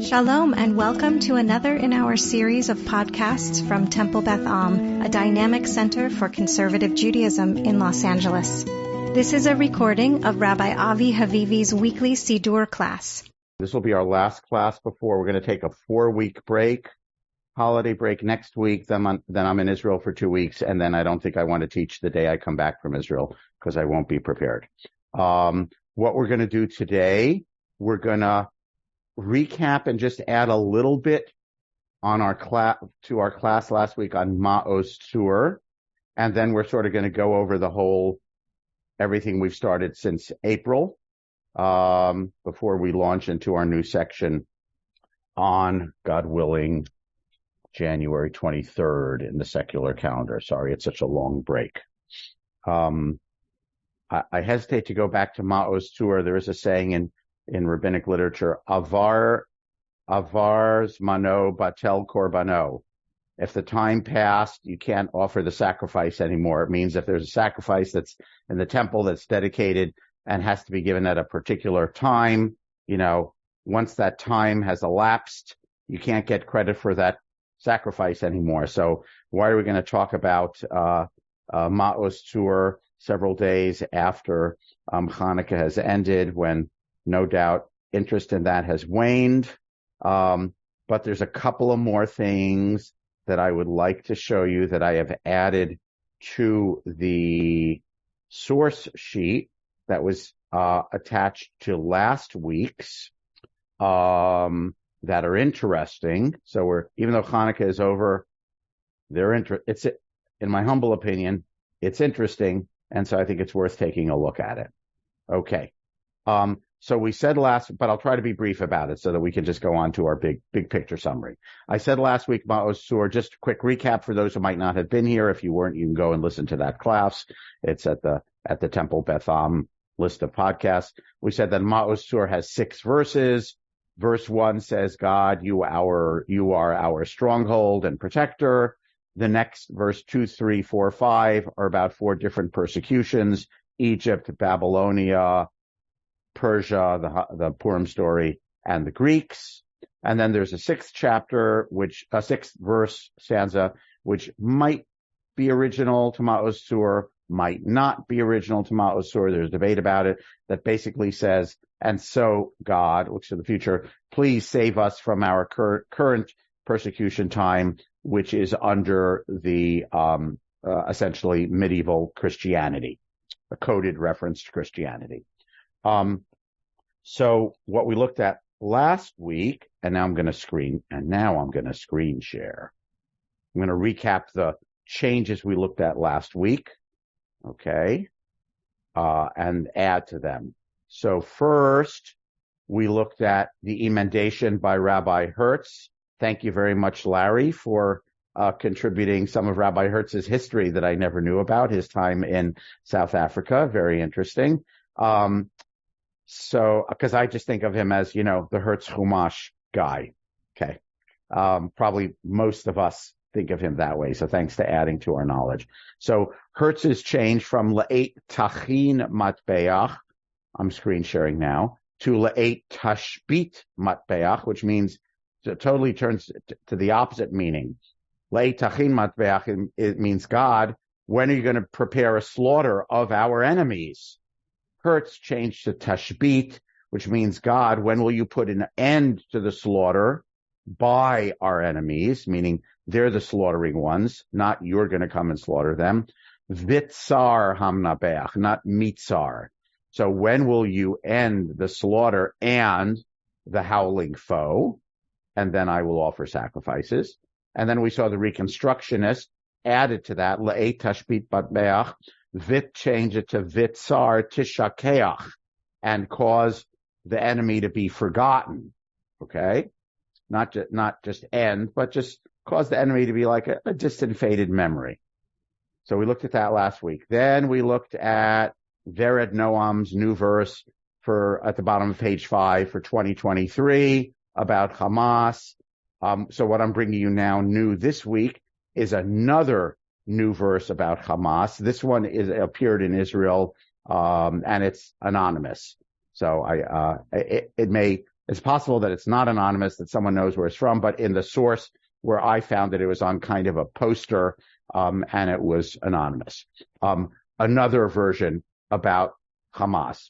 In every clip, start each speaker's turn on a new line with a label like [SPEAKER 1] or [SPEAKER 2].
[SPEAKER 1] Shalom and welcome to another in our series of podcasts from Temple Beth a dynamic center for conservative Judaism in Los Angeles. This is a recording of Rabbi Avi Havivi's weekly Siddur class.
[SPEAKER 2] This will be our last class before we're going to take a 4-week break, holiday break next week. Then I'm in Israel for 2 weeks, and then I don't think I want to teach the day I come back from Israel because I won't be prepared. What we're going to do today, we're going to recap and just add a little bit on our class last week on Ma'oz Tzur, and then we're sort of going to go over everything we've started since April, before we launch into our new section on, God willing, January 23rd in the secular calendar. Sorry, it's such a long break. I hesitate to go back to Ma'oz Tzur. There is a saying in rabbinic literature, avar zmano batel korbano. If the time passed, you can't offer the sacrifice anymore. It means if there's a sacrifice that's in the temple that's dedicated and has to be given at a particular time, once that time has elapsed, you can't get credit for that sacrifice anymore. So why are we going to talk about Ma'oz Tzur several days after Hanukkah has ended, when no doubt interest in that has waned. But there's a couple of more things that I would like to show you that I have added to the source sheet that was attached to last week's, that are interesting. So even though Hanukkah is over, it's, in my humble opinion, it's interesting. And so I think it's worth taking a look at it. Okay. So we said but I'll try to be brief about it so that we can just go on to our big picture summary. I said last week, Ma'oz Tzur, just a quick recap for those who might not have been here. If you weren't, you can go and listen to that class. It's at the Temple Beth list of podcasts. We said that Ma'oz Tzur has 6 verses. Verse 1 says, God, you are our stronghold and protector. The next verse 2, 3, 4, 5 are about 4 different persecutions: Egypt, Babylonia, Persia, the Purim story, and the Greeks. And then there's a 6th chapter, a 6th verse stanza, which might be original to Ma'oz Tzur, might not be original to Ma'oz Tzur. There's debate about it, that basically says, and so God, looks to the future, please save us from our current persecution time, which is under the essentially medieval Christianity, a coded reference to Christianity. So what we looked at last week, and now I'm going to screen share. I'm going to recap the changes we looked at last week. Okay. And add to them. So first, we looked at the emendation by Rabbi Hertz. Thank you very much, Larry, for contributing some of Rabbi Hertz's history that I never knew about, his time in South Africa. Very interesting. So, because I just think of him as, the Hertz Chumash guy. Okay. Probably most of us think of him that way. So thanks to adding to our knowledge. So Hertz is changed from La'et Tachin Matbeach, I'm screen sharing now, to La'et Tashbit Matbeach, which means, it totally turns to the opposite meaning. La'et Tachin Matbeach, it means, God, when are you going to prepare a slaughter of our enemies? Hertz changed to Tashbit, which means, God, when will you put an end to the slaughter by our enemies, meaning they're the slaughtering ones, not you're going to come and slaughter them. Vitzar hamnabeach, not mitzar. So when will you end the slaughter and the howling foe? And then I will offer sacrifices. And then we saw the Reconstructionist added to that, La'et Tashbit Batbeach, Vit change it to Vitzar Tishakeach, and cause the enemy to be forgotten. Okay? Not just end, but just cause the enemy to be like a distant, faded memory. So we looked at that last week. Then we looked at Vered Noam's new verse at the bottom of page 5 for 2023 about Hamas. So what I'm bringing you now new this week is another new verse about Hamas. This one appeared in Israel, and it's anonymous. So it It's possible that it's not anonymous, that someone knows where it's from, but in the source where I found it was on kind of a poster, and it was anonymous. Another version about Hamas.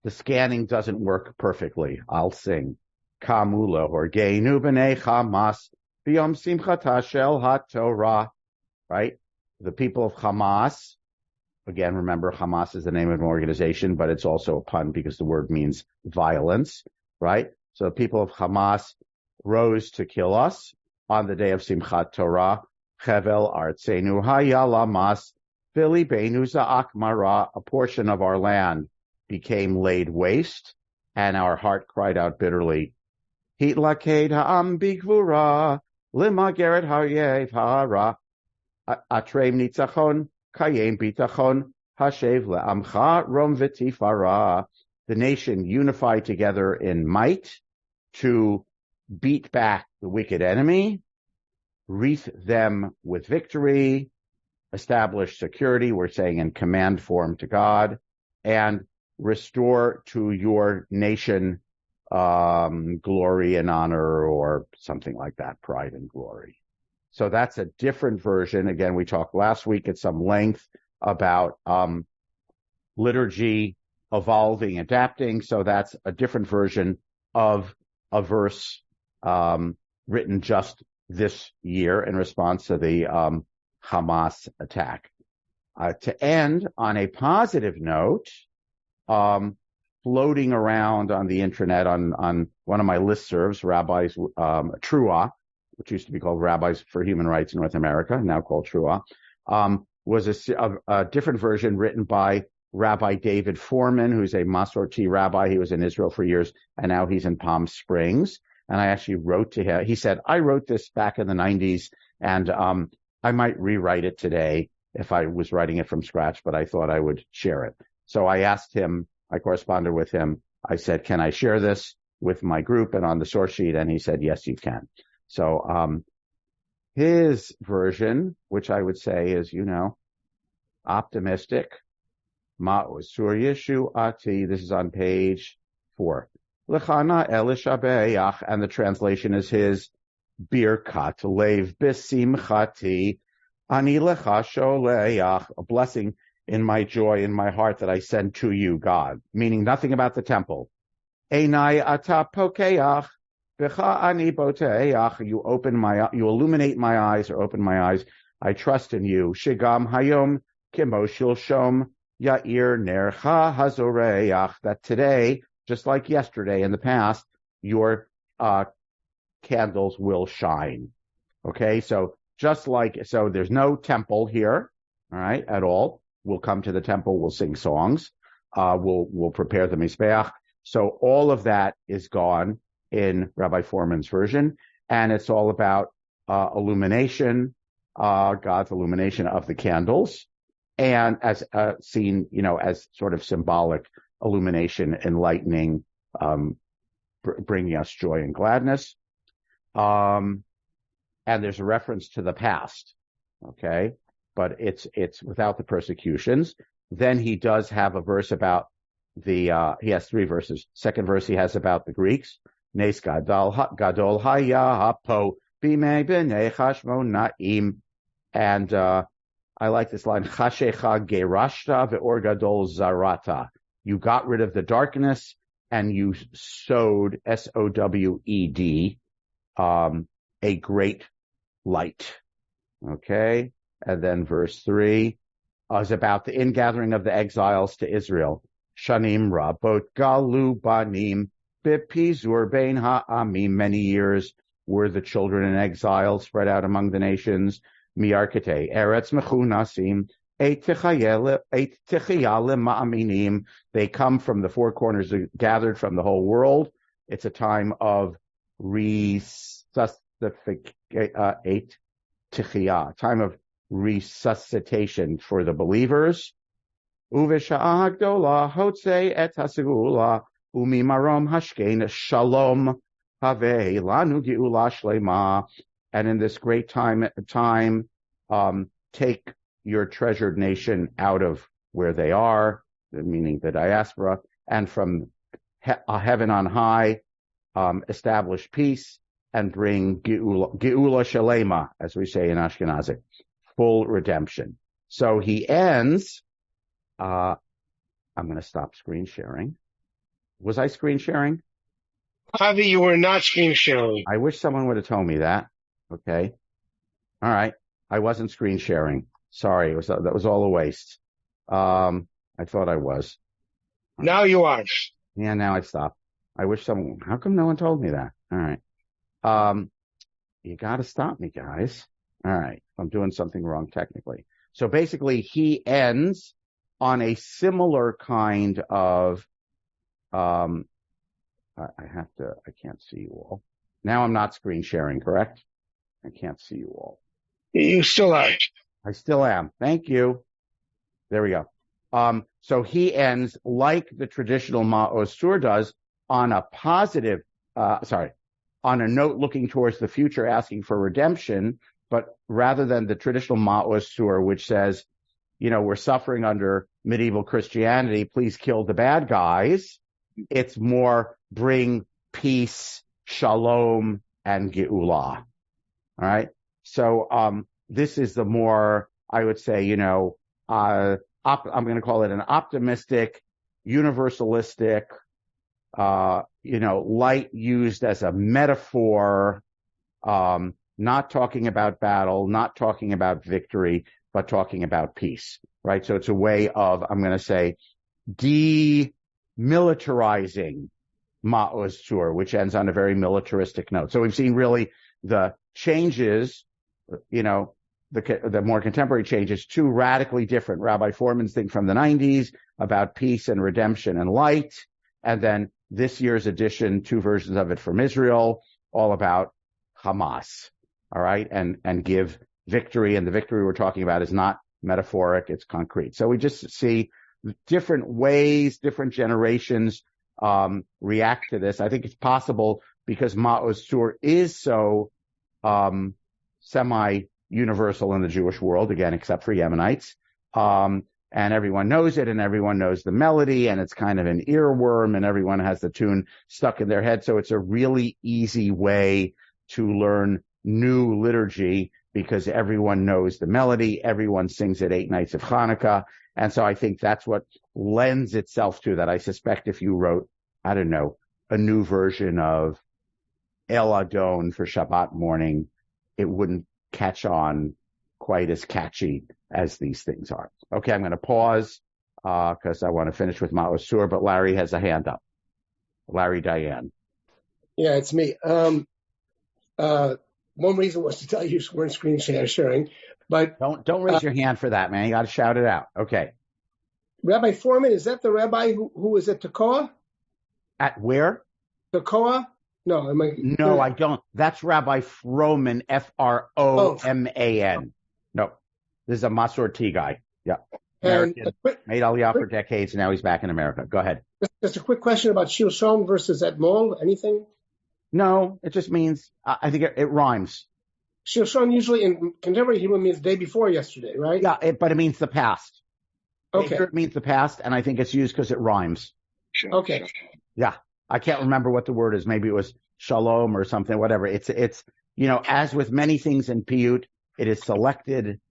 [SPEAKER 2] The scanning doesn't work perfectly. I'll sing. Kamula horgeinu b'nei Hamas b'yom simchata shel haTorah. Right? The people of Hamas. Again, remember, Hamas is the name of an organization, but it's also a pun because the word means violence. Right? So the people of Hamas rose to kill us on the day of Simchat Torah. Chevel artzenu hayalamas v'libeinu za'ak mara. A portion of our land became laid waste, and our heart cried out bitterly. Hitlaked ha'am bigvura limageret ha'yev ha'ara atreim nitzachon kayem bitachon hashev le'amcha rom v'tifara. The nation unified together in might to beat back the wicked enemy, wreath them with victory, establish security, we're saying in command form to God, and restore to your nation glory and honor, or something like that, pride and glory. So that's a different version. Again, we talked last week at some length about liturgy evolving, adapting. So that's a different version of a verse written just this year in response to the Hamas attack. To end on a positive note, floating around on the internet on one of my listservs, Rabbis Trua, which used to be called Rabbis for Human Rights in North America, now called Trua, was a different version written by Rabbi David Foreman, who's a Masorti rabbi. He was in Israel for years, and now he's in Palm Springs. And I actually wrote to him. He said, I wrote this back in the 90s, and I might rewrite it today if I was writing it from scratch, but I thought I would share it. So I asked him, I corresponded with him. I said, can I share this with my group and on the source sheet? And he said, yes, you can. So his version, which I would say is, optimistic. Ma'usur Yeshu Ati. This is on page 4. Lechana Elishabeach, and the translation is his Birkat Lev Besimchati Ani Lecha Sholeach, a blessing in my joy, in my heart that I send to you, God. Meaning nothing about the temple. Einai Ata Pokeach Becha Ani Boteach. You illuminate my eyes, or open my eyes. I trust in you. Shigam Hayom Kimoshil Shom Yair Nercha Hazoreach. That today, just like yesterday in the past, your candles will shine. Okay, so so there's no temple here, all right, at all. We'll come to the temple, we'll sing songs, we'll prepare the Mizbeach. So all of that is gone in Rabbi Foreman's version, and it's all about illumination, God's illumination of the candles, and as seen, as sort of symbolic illumination, enlightening, bringing us joy and gladness. And there's a reference to the past, okay? But it's without the persecutions. Then he does have a verse about he has 3 verses. Second verse he has about the Greeks. Nes gadol haya hapo bimei b'nei chashmonaim. And I like this line, Chashecha gerashta ve'or gadol zarata. You got rid of the darkness and you sowed, S-O-W-E-D, a great light. Okay? And then verse 3 is about the ingathering of the exiles to Israel. Shanim rabot galu banim bipizur bein ha'amim. Many years were the children in exile spread out among the nations. Miarkete eretz mechunasim. They come from the 4 corners, gathered from the whole world. It's a time of time of resuscitation for the believers. And in this great time, take your treasured nation out of where they are, meaning the diaspora, and from heaven on high, establish peace and bring geula shalema, as we say in Ashkenazic, full redemption. So he ends, I'm going to stop screen sharing. Was I screen sharing?
[SPEAKER 3] Javi, you were not screen sharing.
[SPEAKER 2] I wish someone would have told me that. Okay. All right. I wasn't screen sharing. Sorry. That was all a waste. I thought I was.
[SPEAKER 3] Now you are.
[SPEAKER 2] Yeah, now I stopped. I wish someone, how come no one told me that? All right. You got to stop me, guys. All right. I'm doing something wrong technically. So basically he ends on a similar kind of, I can't see you all. Now I'm not screen sharing, correct? I can't see you all.
[SPEAKER 3] You still are.
[SPEAKER 2] I still am. Thank you. There we go. So he ends like the traditional Ma'oz Tzur does on a positive, on a note looking towards the future, asking for redemption, but rather than the traditional Ma'oz Tzur, which says, we're suffering under medieval Christianity, please kill the bad guys. It's more bring peace, shalom, and geula. All right. So, this is the more, I would say, I'm going to call it an optimistic, universalistic, light used as a metaphor, not talking about battle, not talking about victory, but talking about peace, right? So it's a way of, I'm going to say, demilitarizing Ma'oz Tzur, which ends on a very militaristic note. So we've seen really the changes, the more contemporary changes, two radically different. Rabbi Foreman's thing from the 90s about peace and redemption and light. And then this year's edition, two versions of it from Israel, all about Hamas. All right. And give victory. And the victory we're talking about is not metaphoric. It's concrete. So we just see different ways, different generations, react to this. I think it's possible because Ma'oz Tzur is so, semi-universal in the Jewish world, again, except for Yemenites. And everyone knows it and everyone knows the melody and it's kind of an earworm and everyone has the tune stuck in their head. So it's a really easy way to learn new liturgy because everyone knows the melody. Everyone sings it 8 nights of Hanukkah. And so I think that's what lends itself to that. I suspect if you wrote, I don't know, a new version of El Adon for Shabbat morning, it wouldn't catch on quite as catchy as these things are. Okay, I'm going to pause because I want to finish with Ma'oz Tzur, but Larry has a hand up. Larry Diane.
[SPEAKER 4] Yeah, it's me. One reason was to tell you weren't screen sharing, but
[SPEAKER 2] don't raise your hand for that, man. You got to shout it out. Okay.
[SPEAKER 4] Rabbi Foreman, is that the rabbi who was at Tekoa?
[SPEAKER 2] At where?
[SPEAKER 4] Tekoa? No,
[SPEAKER 2] No, I don't. That's Rabbi Froman, Froman. No, this is a Masorti guy. Yeah. American, made Aliyah for decades, and now he's back in America. Go ahead.
[SPEAKER 4] Just a quick question about Shilshon versus Etmol. Anything?
[SPEAKER 2] No, it just means, I think it rhymes.
[SPEAKER 4] Shilshon usually in contemporary Hebrew means day before yesterday, right?
[SPEAKER 2] Yeah, but it means the past.
[SPEAKER 4] Okay.
[SPEAKER 2] It means the past, and I think it's used because it rhymes.
[SPEAKER 4] Okay.
[SPEAKER 2] Yeah. I can't remember what the word is. Maybe it was shalom or something, whatever. It's, as with many things in Piyut, it is selected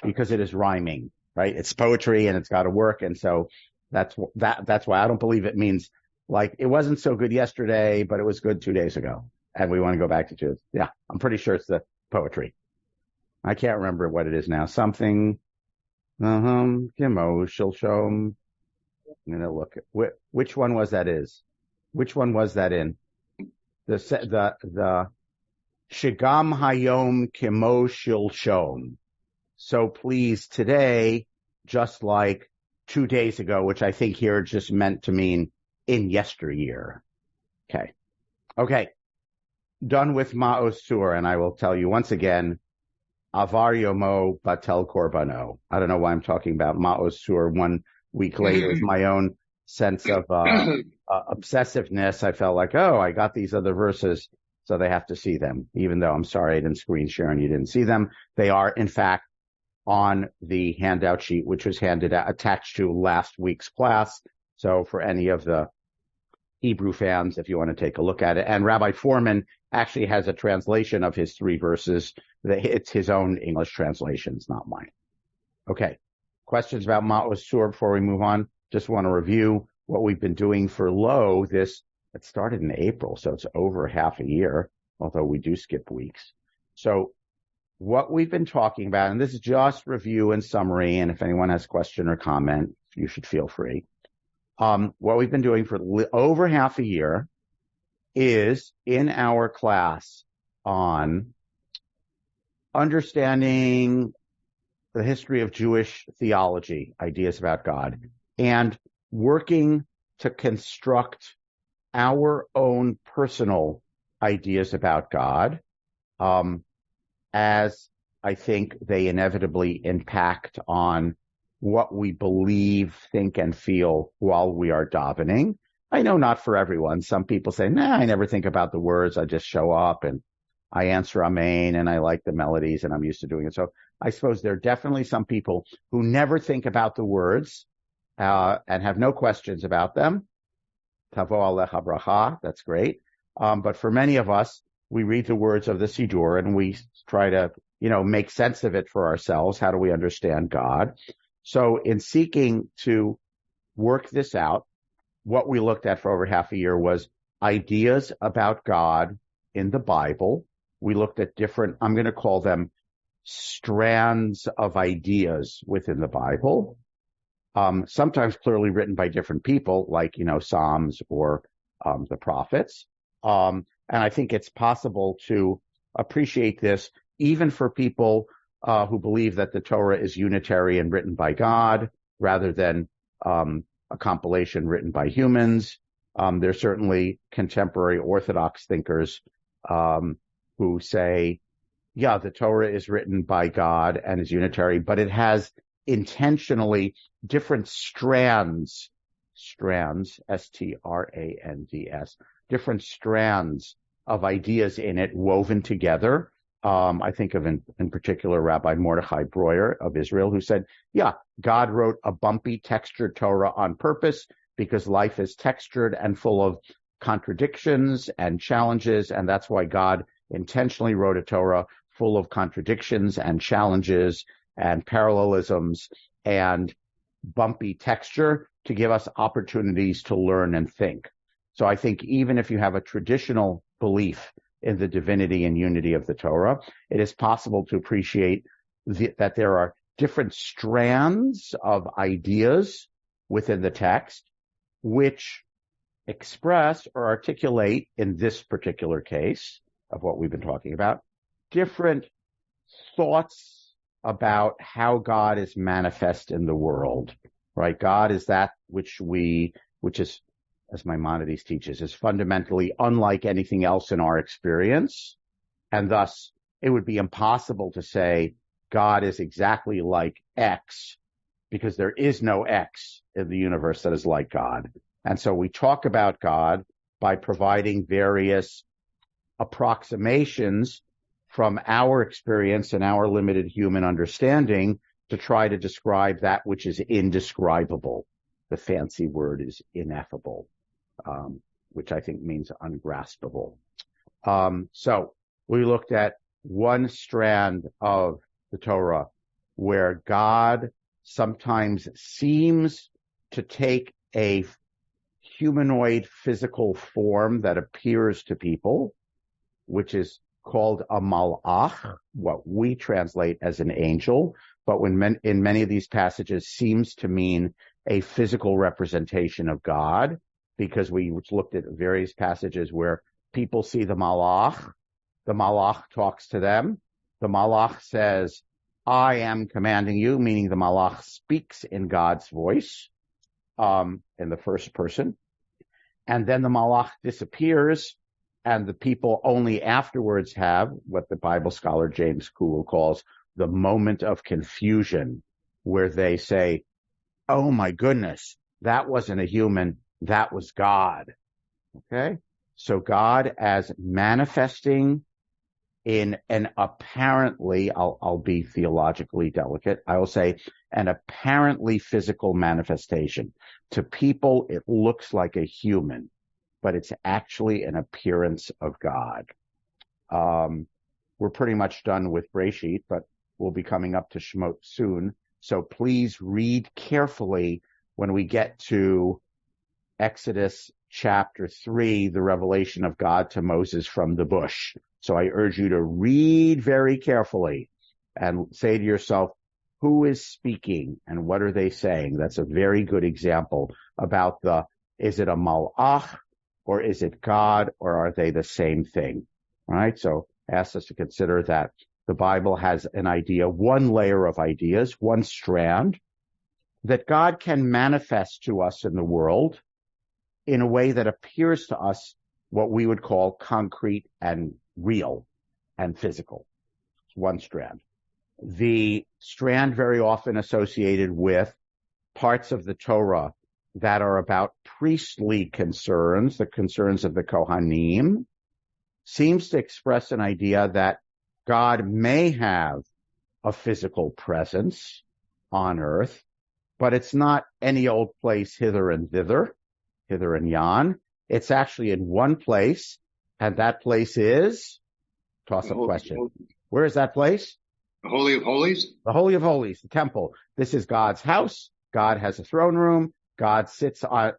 [SPEAKER 2] because it is rhyming, right? It's poetry and it's got to work. And so that's why I don't believe it means like it wasn't so good yesterday, but it was good 2 days ago. And we want to go back to Jews. Yeah. I'm pretty sure it's the poetry. I can't remember what it is now. Something, Kimo, Shilshom. I'm going to look at which one was that is. Which one was that in? The Shigam Hayom Kimo Shilshom. So please today, just like 2 days ago, which I think here just meant to mean in yesteryear. Okay. Done with Ma'oz Tzur, and I will tell you once again, Avar Yomo Batel Korbano. I don't know why I'm talking about Ma'oz Tzur 1 week later with my own sense of obsessiveness. I felt like, I got these other verses, so they have to see them, even though I'm sorry I didn't screen share and you didn't see them. They are, in fact, on the handout sheet, which was handed out, attached to last week's class. So for any of the Hebrew fans, if you want to take a look at it. And Rabbi Foreman actually has a translation of his 3 verses. It's his own English translations, not mine. Okay. Questions about Ma'oz Tzur before we move on? Just want to review what we've been doing for it started in April, so it's over half a year, although we do skip weeks. So what we've been talking about, and this is just review and summary, and if anyone has a question or comment, you should feel free. What we've been doing for over half a year is in our class on understanding the history of Jewish theology, ideas about God, and working to construct our own personal ideas about God, as I think they inevitably impact on what we believe, think, and feel while we are davening. I know not for everyone. Some people say, I never think about the words. I just show up and I answer Amen, and I like the melodies, and I'm used to doing it. So I suppose there are definitely some people who never think about the words and have no questions about them. Tavo alecha bracha, that's great. But for many of us, we read the words of the Siddur and we try to, make sense of it for ourselves. How do we understand God? So in seeking to work this out, what we looked at for over half a year was ideas about God in the Bible. We looked at different, I'm going to call them strands of ideas within the Bible, sometimes clearly written by different people, like, Psalms or the prophets. And I think it's possible to appreciate this even for people who believe that the Torah is unitary and written by God rather than a compilation written by humans. There's certainly contemporary Orthodox thinkers who say, the Torah is written by God and is unitary, but it has intentionally different strands, S-T-R-A-N-D-S, different strands of ideas in it woven together. I think of in particular Rabbi Mordechai Breuer of Israel, who said, God wrote a bumpy textured Torah on purpose because life is textured and full of contradictions and challenges, and that's why God intentionally wrote a Torah full of contradictions and challenges and parallelisms and bumpy texture to give us opportunities to learn and think. So I think even if you have a traditional belief in the divinity and unity of the Torah, it is possible to appreciate that there are different strands of ideas within the text which express or articulate, in this particular case of what we've been talking about, different thoughts about how God is manifest in the world, right? God is that which is, as Maimonides teaches, is fundamentally unlike anything else in our experience. And thus, it would be impossible to say God is exactly like X because there is no X in the universe that is like God. And so we talk about God by providing various approximations from our experience and our limited human understanding to try to describe that which is indescribable. The fancy word is ineffable, which I think means ungraspable. So we looked at one strand of the Torah where God sometimes seems to take a humanoid physical form that appears to people, which is called a malach, what we translate as an angel, but in many of these passages seems to mean a physical representation of God, because we looked at various passages where people see the malach talks to them, the malach says, I am commanding you, meaning the malach speaks in God's voice, in the first person, and then the malach disappears, and the people only afterwards have what the Bible scholar James Kuhl calls the moment of confusion, where they say, oh my goodness, that wasn't a human, that was God. Okay? So God as manifesting in an apparently, I'll be theologically delicate, I will say an apparently physical manifestation. To people, it looks like a human. but it's actually an appearance of God. We're pretty much done with Breshit, but we'll be coming up to Shemot soon. So please read carefully when we get to Exodus chapter 3, the revelation of God to Moses from the bush. So I urge you to read very carefully and say to yourself, who is speaking and what are they saying? That's a very good example about is it a malach or is it God or are they the same thing? All right. So ask us to consider that the Bible has an idea, one layer of ideas, one strand that God can manifest to us in the world in a way that appears to us what we would call concrete and real and physical. It's one strand. The strand very often associated with parts of the Torah that are about priestly concerns, the concerns of the Kohanim, seems to express an idea that God may have a physical presence on earth, but it's not any old place hither and thither, hither and yon. It's actually in one place, and that place is, toss-up question. Where is that place?
[SPEAKER 5] The Holy of Holies?
[SPEAKER 2] The Holy of Holies, the temple. This is God's house. God has a throne room. God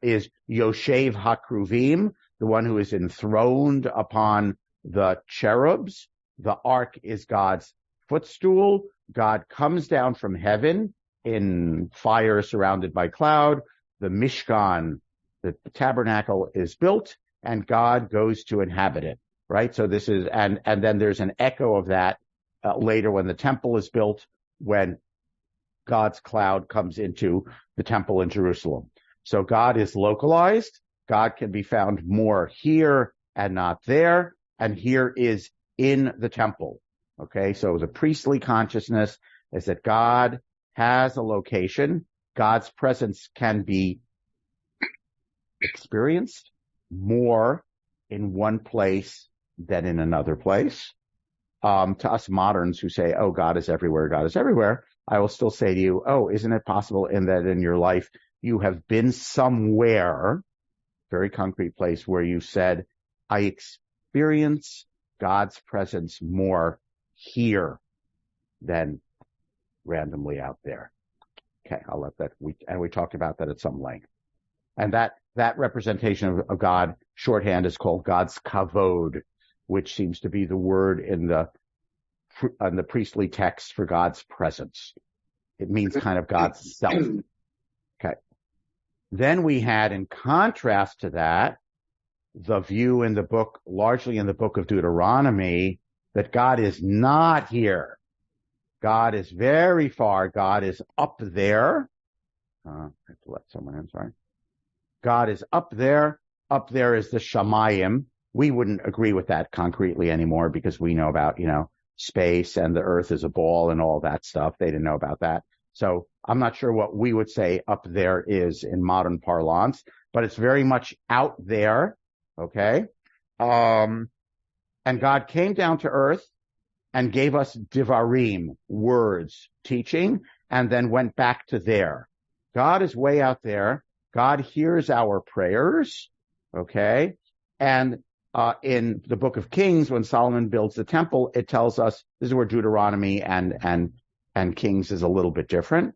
[SPEAKER 2] is Yoshev HaKruvim, the one who is enthroned upon the cherubs. The ark is God's footstool. God comes down from heaven in fire surrounded by cloud. The Mishkan, the tabernacle, is built, and God goes to inhabit it, right? So this is, and then there's an echo of that later when the temple is built, when God's cloud comes into the temple in Jerusalem. So God is localized. God can be found more here and not there. And here is in the temple. Okay. So the priestly consciousness is that God has a location. God's presence can be experienced more in one place than in another place. To us moderns who say, oh, God is everywhere, I will still say to you, oh, isn't it possible in your life you have been somewhere, very concrete place, where you said, I experience God's presence more here than randomly out there. Okay, I'll let that, we talked about that at some length. And that representation of God, shorthand, is called God's kavod, which seems to be the word in the priestly text for God's presence. It means kind of God's self. Okay. Then we had, in contrast to that, the view in the book, largely in the book of Deuteronomy, that God is not here. God is very far. God is up there. I have to let someone in, sorry. God is up there. Up there is the Shamayim. We wouldn't agree with that concretely anymore because we know about, space and the earth is a ball and all that stuff. They didn't know about that. So I'm not sure what we would say up there is in modern parlance, but it's very much out there. Okay. And God came down to earth and gave us divarim, words, teaching, and then went back to there. God is way out there. God hears our prayers. Okay. And in the book of Kings, when Solomon builds the temple, it tells us, this is where Deuteronomy and Kings is a little bit different.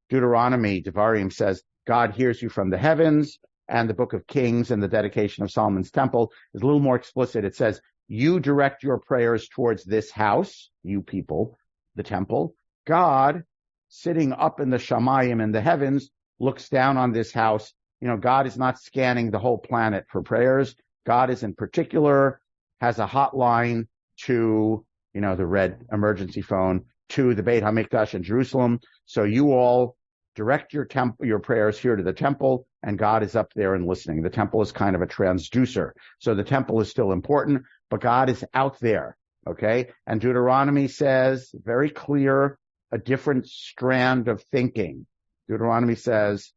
[SPEAKER 2] Deuteronomy, Devarim, says, God hears you from the heavens, and the book of Kings and the dedication of Solomon's temple is a little more explicit. It says, you direct your prayers towards this house, you people, the temple. God, sitting up in the Shamayim in the heavens, looks down on this house. God is not scanning the whole planet for prayers. God is in particular, has a hotline to, the red emergency phone, to the Beit HaMikdash in Jerusalem. So you all direct your prayers here to the temple, and God is up there and listening. The temple is kind of a transducer. So the temple is still important, but God is out there. Okay. And Deuteronomy says very clear, a different strand of thinking. Deuteronomy says,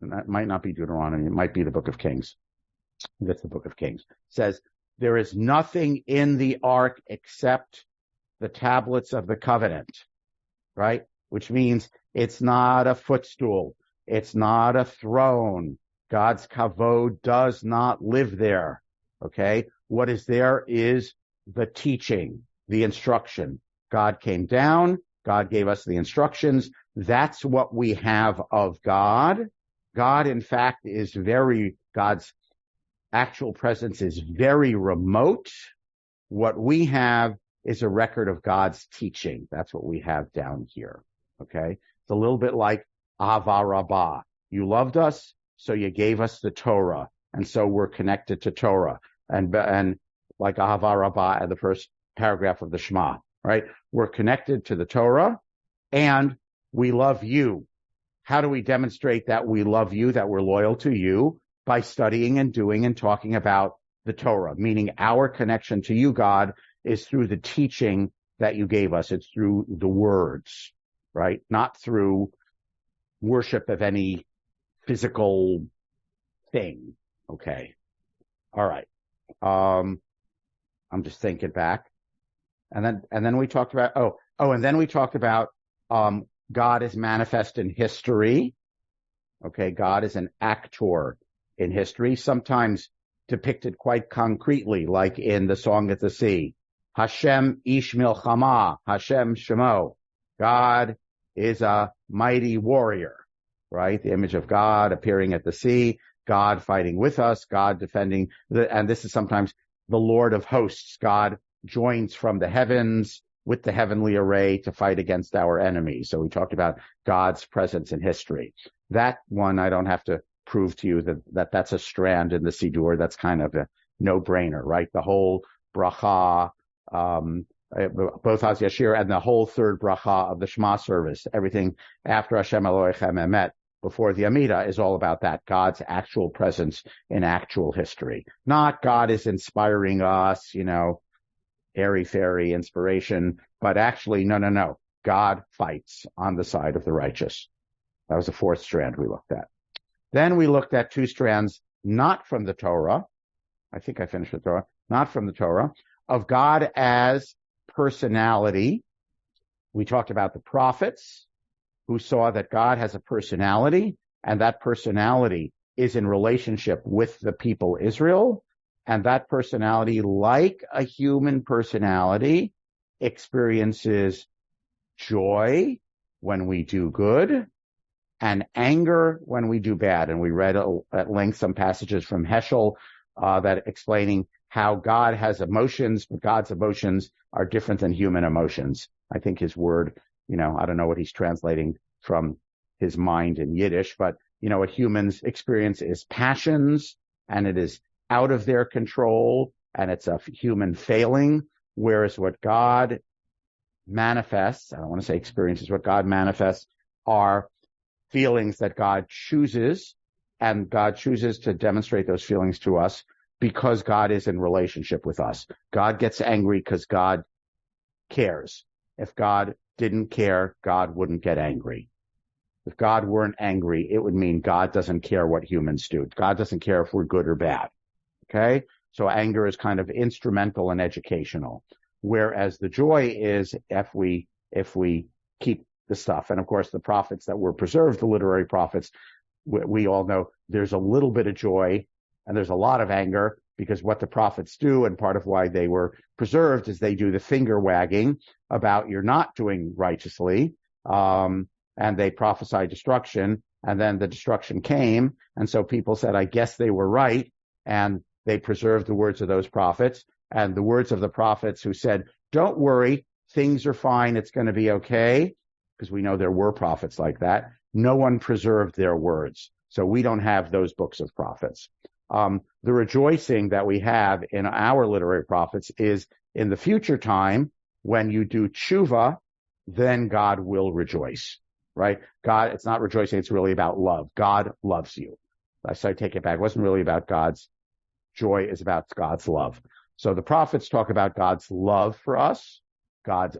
[SPEAKER 2] and that might not be Deuteronomy, it might be the book of Kings. That's the book of Kings. Says, there is nothing in the ark except the tablets of the covenant, right? Which means it's not a footstool. It's not a throne. God's kavod does not live there. Okay. What is there is the teaching, the instruction. God came down. God gave us the instructions. That's what we have of God. God, in fact, God's actual presence is very remote. What we have is a record of God's teaching. That's what we have down here. Okay. It's a little bit like Ahava Rabbah. You loved us, so you gave us the Torah. And so we're connected to Torah. And like Ahava Rabbah at the first paragraph of the Shema, right? We're connected to the Torah and we love you. How do we demonstrate that we love you, that we're loyal to you? By studying and doing and talking about the Torah, meaning our connection to you, God, is through the teaching that you gave us. It's through the words, right? Not through worship of any physical thing. Okay. All right. I'm just thinking back. And then we talked about, and then we talked about, God is manifest in history. Okay. God is an actor in history, sometimes depicted quite concretely, like in the Song at the Sea. Hashem ish milchama, Hashem shemo. God is a mighty warrior, right? The image of God appearing at the sea, God fighting with us, God defending, and this is sometimes the Lord of hosts. God joins from the heavens with the heavenly array to fight against our enemies. So we talked about God's presence in history. That one, I don't have to prove to you that's a strand in the Siddur. That's kind of a no-brainer, right? The whole bracha, both Haz Yashir and the whole third bracha of the Shema service, everything after Hashem Elohechem Emet, before the Amida, is all about that, God's actual presence in actual history. Not God is inspiring us, airy-fairy inspiration, but actually, no. God fights on the side of the righteous. That was the fourth strand we looked at. Then we looked at two strands, not from the Torah. I think I finished with Torah. Not from the Torah, of God as personality. We talked about the prophets who saw that God has a personality, and that personality is in relationship with the people Israel. And that personality, like a human personality, experiences joy when we do good and anger when we do bad. And we read at length some passages from Heschel that explaining how God has emotions, but God's emotions are different than human emotions. I think his word, I don't know what he's translating from his mind in Yiddish, but, what humans experience is passions, and it is out of their control, and it's a human failing, whereas what God manifests, I don't want to say experiences, what God manifests are feelings that God chooses, and God chooses to demonstrate those feelings to us because God is in relationship with us. God gets angry because God cares. If God didn't care, God wouldn't get angry. If God weren't angry, it would mean God doesn't care what humans do. God doesn't care if we're good or bad. Okay? So anger is kind of instrumental and educational. Whereas the joy is if we keep the stuff. And of course, the prophets that were preserved, the literary prophets, we all know there's a little bit of joy and there's a lot of anger, because what the prophets do, and part of why they were preserved, is they do the finger wagging about you're not doing righteously, and they prophesy destruction, and then the destruction came, and so people said, I guess they were right, and they preserved the words of those prophets, and the words of the prophets who said, don't worry, things are fine, it's going to be okay, because we know there were prophets like that. No one preserved their words, so we don't have those books of prophets. The rejoicing that we have in our literary prophets is in the future time, when you do tshuva, then God will rejoice, right? God, it's not rejoicing, it's really about love. God loves you. So I take it back. It wasn't really about God's joy, it's about God's love. So the prophets talk about God's love for us, God's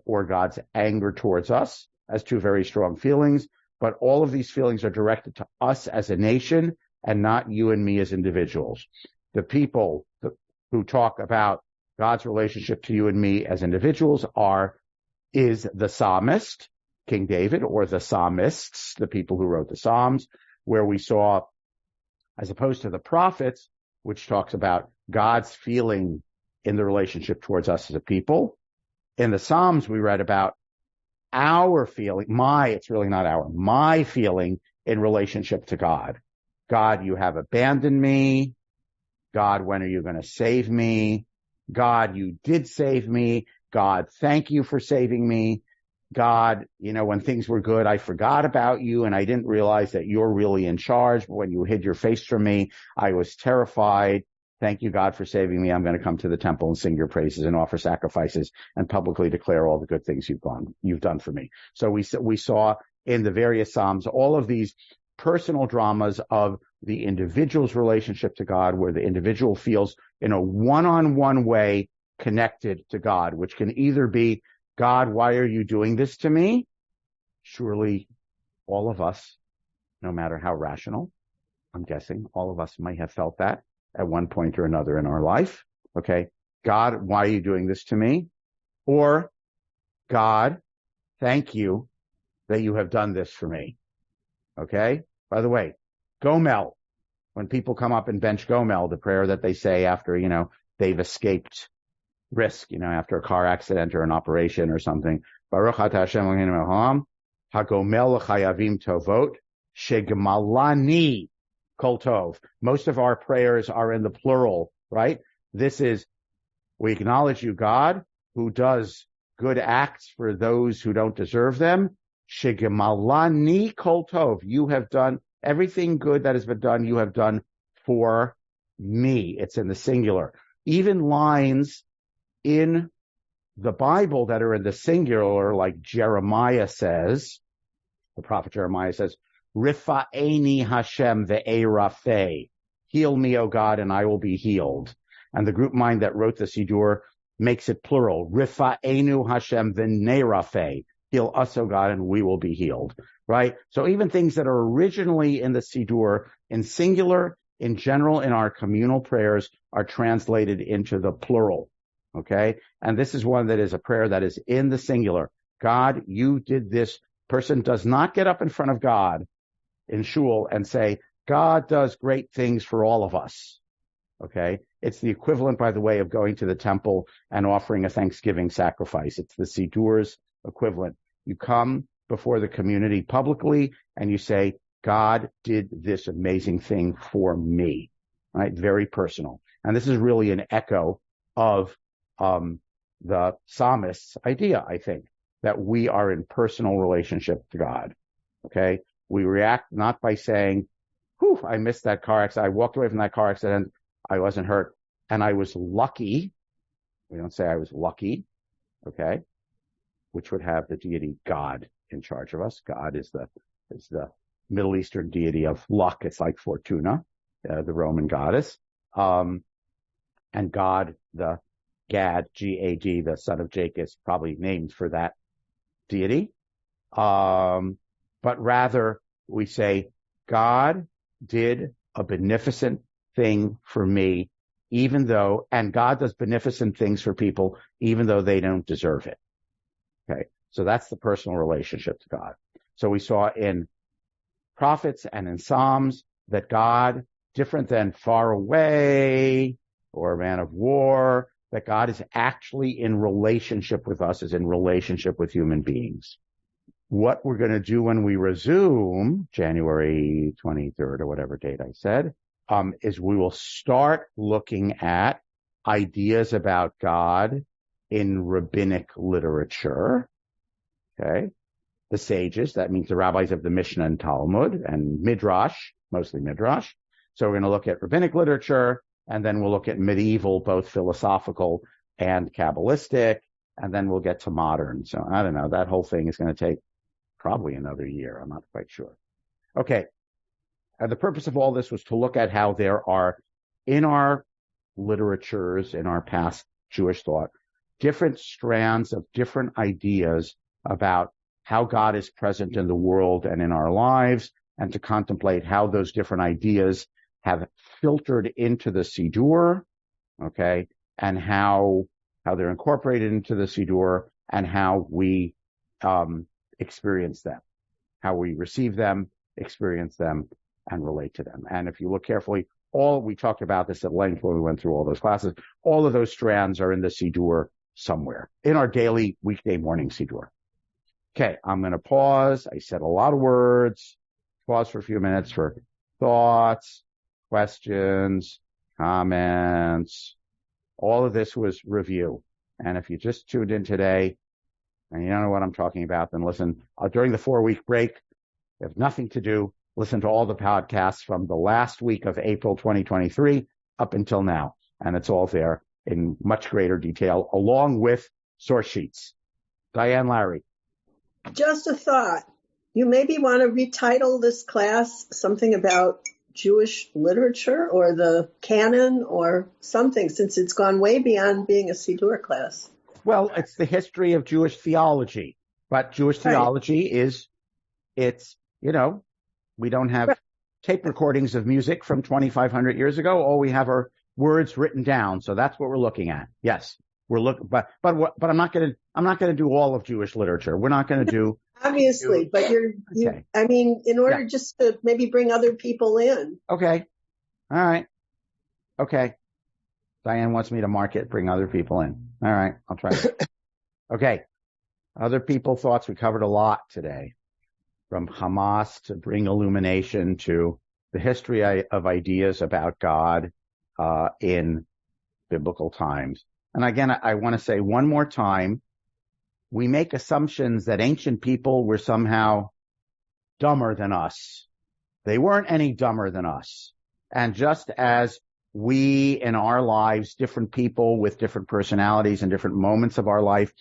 [SPEAKER 2] anger towards us as two very strong feelings, but all of these feelings are directed to us as a nation and not you and me as individuals. The people who talk about God's relationship to you and me as individuals is the psalmist, King David, or the psalmists, the people who wrote the Psalms, where we saw as opposed to the prophets, which talks about God's feeling in the relationship towards us as a people. In the Psalms, we read about our feeling, it's really not my feeling in relationship to God. God, you have abandoned me. God, when are you going to save me? God, you did save me. God, thank you for saving me. God, when things were good, I forgot about you and I didn't realize that you're really in charge. But when you hid your face from me, I was terrified. Thank you, God, for saving me. I'm going to come to the temple and sing your praises and offer sacrifices and publicly declare all the good things you've done for me. So we saw in the various Psalms all of these personal dramas of the individual's relationship to God, where the individual feels in a one-on-one way connected to God, which can either be, God, why are you doing this to me? Surely all of us, no matter how rational, I'm guessing all of us might have felt that at one point or another in our life. Okay. God, why are you doing this to me? Or, God, thank you that you have done this for me. Okay. By the way, Gomel, when people come up and bench Gomel, the prayer that they say after, they've escaped risk, after a car accident or an operation or something. Baruch atah Hashem Eloheinu melech haolam, hagomel l'chayavim tovot, shegemalani kol tov. Most of our prayers are in the plural, right? This is, we acknowledge you, God, who does good acts for those who don't deserve them. Shegemalani kol tov. You have done everything good that has been done, you have done for me. It's in the singular. Even lines in the Bible that are in the singular, like Jeremiah says, the prophet Jeremiah says, Rifa'eni Hashem ve'erafeh. Heal me, O God, and I will be healed. And the group mind that wrote the Siddur makes it plural. Rifa'enu Hashem ve'nerafeh. Heal us, O God, and we will be healed. Right? So even things that are originally in the Siddur in singular, in general, in our communal prayers are translated into the plural. Okay? And this is one that is a prayer that is in the singular. God, you did this. Person does not get up in front of God in shul and say, God does great things for all of us. Okay? It's the equivalent, by the way, of going to the temple and offering a Thanksgiving sacrifice. It's the Siddur's equivalent. You come before the community publicly and you say, God did this amazing thing for me. Right? Very personal. And this is really an echo of the psalmist's idea, I think, that we are in personal relationship to God. Okay? We react not by saying, whew, I missed that car accident. I walked away from that car accident. I wasn't hurt. And I was lucky. We don't say I was lucky. Okay? Which would have the deity God in charge of us. God is the Middle Eastern deity of luck. It's like Fortuna, the Roman goddess. And God, the Gad, G-A-D, the son of Jacob, is probably named for that deity. But rather we say, God did a beneficent thing for me, and God does beneficent things for people, even though they don't deserve it. Okay. So that's the personal relationship to God. So we saw in prophets and in Psalms that God, different than far away or a man of war, that God is actually in relationship with us, is in relationship with human beings. What we're going to do when we resume, January 23rd or whatever date I said, is we will start looking at ideas about God in rabbinic literature. Okay. The sages, that means the rabbis of the Mishnah and Talmud and Midrash, mostly Midrash. So we're going to look at rabbinic literature, and then we'll look at medieval, both philosophical and Kabbalistic, and then we'll get to modern. So I don't know, that whole thing is going to take probably another year. I'm not quite sure. Okay. And the purpose of all this was to look at how there are, in our literatures, in our past Jewish thought, different strands of different ideas about how God is present in the world and in our lives, and to contemplate how those different ideas have filtered into the Siddur, okay, and how they're incorporated into the Siddur, and how we experience them, how we receive them, experience them, and relate to them. And if you look carefully, we talked about this at length when we went through all those classes, all of those strands are in the Siddur somewhere, in our daily weekday morning Siddur. Okay, I'm going to pause. I said a lot of words. Pause for a few minutes for thoughts, questions, comments. All of this was review. And if you just tuned in today and you don't know what I'm talking about, then listen. During the 4-week break, you have nothing to do. Listen to all the podcasts from the last week of April 2023 up until now. And it's all there in much greater detail, along with source sheets. Diane Larry.
[SPEAKER 5] Just a thought. You maybe want to retitle this class something about Jewish literature or the canon or something, since it's gone way beyond being a Siddur class.
[SPEAKER 2] Well, it's the history of Jewish theology. But Jewish theology we don't have tape recordings of music from 2,500 years ago. All we have are words written down. So that's what we're looking at. Yes, we're looking, but I'm not going to do all of Jewish literature. We're not going to do.
[SPEAKER 5] Obviously, but
[SPEAKER 2] okay.
[SPEAKER 5] I mean, in order just to maybe bring other people in.
[SPEAKER 2] Okay. All right. Okay. Diane wants me to bring other people in. All right. I'll try that. Okay. Other people thoughts. We covered a lot today, from Hamas to bring illumination to the history of ideas about God in biblical times. And again, I want to say one more time, we make assumptions that ancient people were somehow dumber than us. They weren't any dumber than us. And just as we in our lives, different people with different personalities and different moments of our life,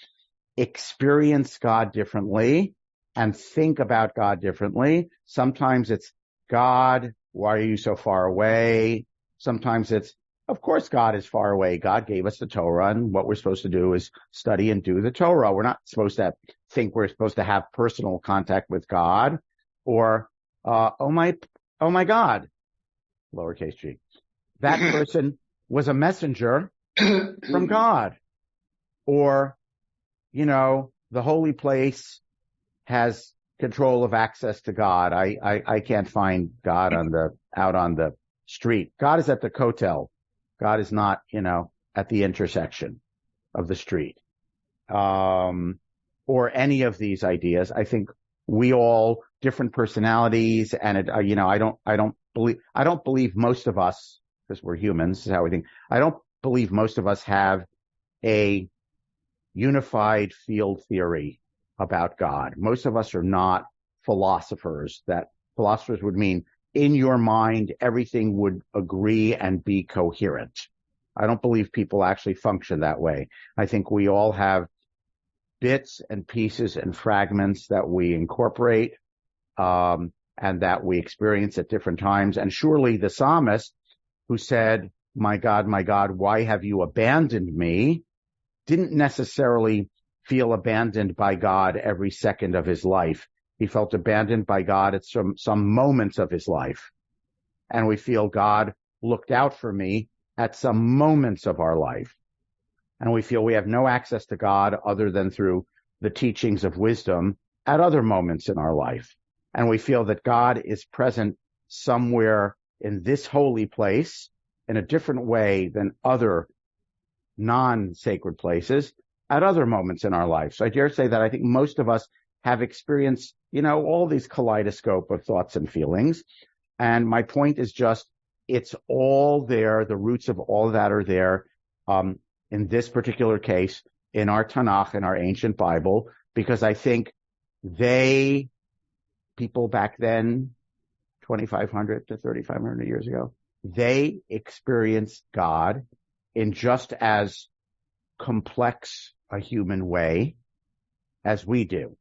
[SPEAKER 2] experience God differently and think about God differently. Sometimes it's, God, why are you so far away? Sometimes it's, of course God is far away. God gave us the Torah, and what we're supposed to do is study and do the Torah. We're not supposed to think we're supposed to have personal contact with God, or, oh my God, lowercase g. That person was a messenger from God. Or, the holy place has control of access to God. I can't find God out on the street. God is at the kotel. God is not, at the intersection of the street. Or any of these ideas. I think we all different personalities, and I don't believe most of us, because we're humans, is how we think. I don't believe most of us have a unified field theory about God. Most of us are not philosophers. That philosophers would mean in your mind, everything would agree and be coherent. I don't believe people actually function that way. I think we all have bits and pieces and fragments that we incorporate, and that we experience at different times. And surely the psalmist who said, my God, why have you abandoned me?" didn't necessarily feel abandoned by God every second of his life. He felt abandoned by God at some moments of his life. And we feel God looked out for me at some moments of our life. And we feel we have no access to God other than through the teachings of wisdom at other moments in our life. And we feel that God is present somewhere in this holy place in a different way than other non-sacred places at other moments in our life. So I dare say that I think most of us have experienced, all these kaleidoscope of thoughts and feelings. And my point is just, it's all there. The roots of all of that are there. In this particular case, in our Tanakh, in our ancient Bible, because I think people back then, 2,500 to 3,500 years ago, they experienced God in just as complex a human way as we do,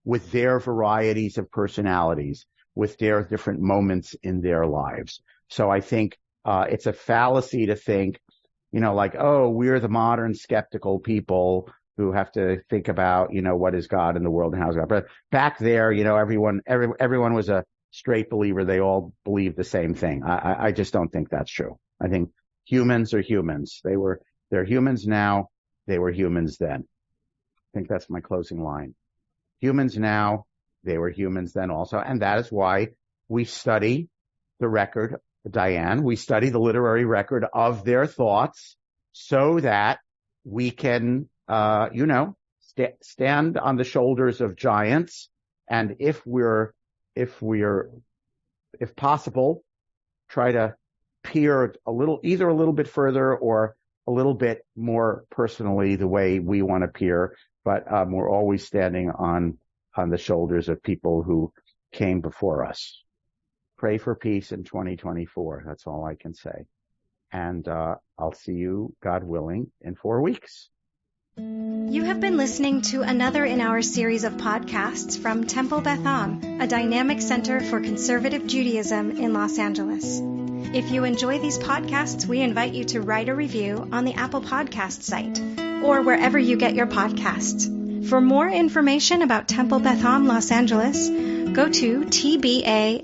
[SPEAKER 2] with their varieties of personalities, with their different moments in their lives. So I think it's a fallacy to think, we're the modern skeptical people who have to think about, what is God in the world and how is God. But back there, everyone was a straight believer. They all believed the same thing. I just don't think that's true. I think humans are humans. They're humans now. They were humans then. I think that's my closing line. Humans now. They were humans then also. And that is why we study the record, Diane, we study the literary record of their thoughts so that we can, stand on the shoulders of giants. And if possible, try to peer either a little bit further or a little bit more personally the way we want to peer. But we're always standing on the shoulders of people who came before us. Pray for peace in 2024. That's all I can say. And I'll see you, God willing, in 4 weeks.
[SPEAKER 1] You have been listening to another in our series of podcasts from Temple Beth Am, a dynamic center for conservative Judaism in Los Angeles. If you enjoy these podcasts, we invite you to write a review on the Apple Podcast site or wherever you get your podcasts. For more information about Temple Beth Am Los Angeles, go to tbala.org.